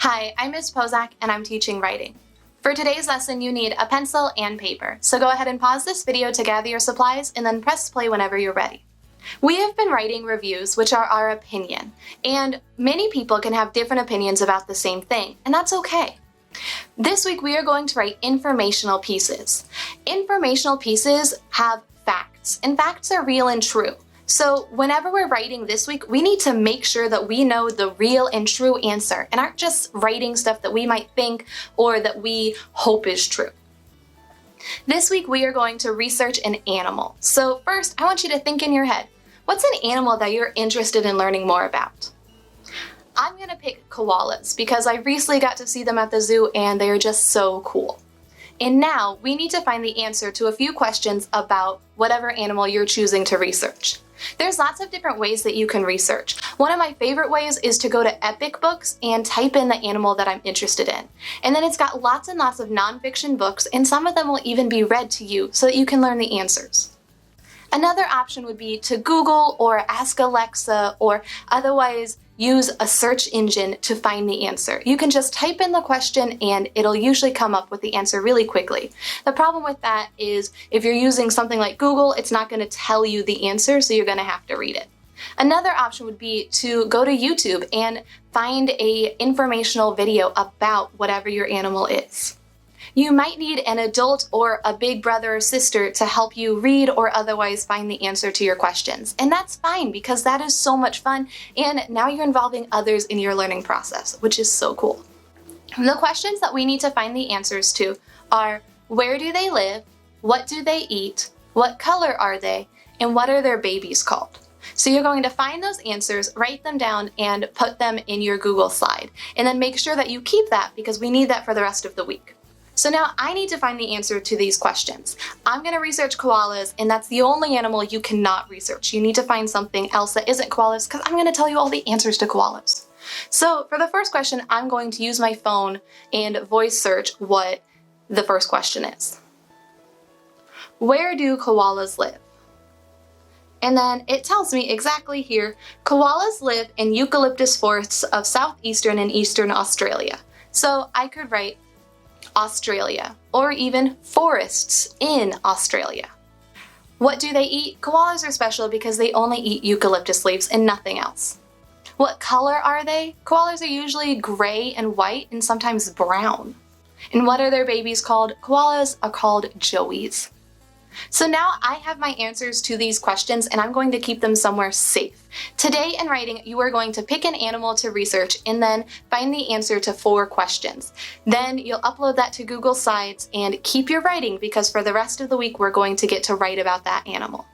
Hi, I'm Ms. Pozak and I'm teaching writing. For today's lesson, you need a pencil and paper, so go ahead and pause this video to gather your supplies and then press play whenever you're ready. We have been writing reviews, which are our opinion, and many people can have different opinions about the same thing, and that's okay. This week we are going to write informational pieces. Informational pieces have facts, and facts are real and true. So whenever we're writing this week, we need to make sure that we know the real and true answer and aren't just writing stuff that we might think or that we hope is true. This week we are going to research an animal. So first, I want you to think in your head, what's an animal that you're interested in learning more about? I'm gonna pick koalas because I recently got to see them at the zoo and they are just so cool. And now we need to find the answer to a few questions about whatever animal you're choosing to research. There's lots of different ways that you can research. One of my favorite ways is to go to Epic Books and type in the animal that I'm interested in. And then it's got lots and lots of nonfiction books, and some of them will even be read to you so that you can learn the answers. Another option would be to Google or ask Alexa or otherwise use a search engine to find the answer. You can just type in the question and it'll usually come up with the answer really quickly. The problem with that is if you're using something like Google, it's not going to tell you the answer, so you're going to have to read it. Another option would be to go to YouTube and find an informational video about whatever your animal is. You might need an adult or a big brother or sister to help you read or otherwise find the answer to your questions. And that's fine because that is so much fun, and now you're involving others in your learning process, which is so cool. The questions that we need to find the answers to are: where do they live? What do they eat? What color are they? And what are their babies called? So you're going to find those answers, write them down, and put them in your Google slide. And then make sure that you keep that because we need that for the rest of the week. So now I need to find the answer to these questions. I'm going to research koalas, and that's the only animal you cannot research. You need to find something else that isn't koalas because I'm going to tell you all the answers to koalas. So for the first question, I'm going to use my phone and voice search what the first question is. Where do koalas live? And then it tells me exactly here, koalas live in eucalyptus forests of southeastern and eastern Australia. So I could write Australia, or even forests in Australia. What do they eat? Koalas are special because they only eat eucalyptus leaves and nothing else. What color are they? Koalas are usually gray and white and sometimes brown. And what are their babies called? Koalas are called joeys. So now I have my answers to these questions and I'm going to keep them somewhere safe. Today in writing, you are going to pick an animal to research and then find the answer to 4 questions. Then you'll upload that to Google Slides and keep your writing because for the rest of the week we're going to get to write about that animal.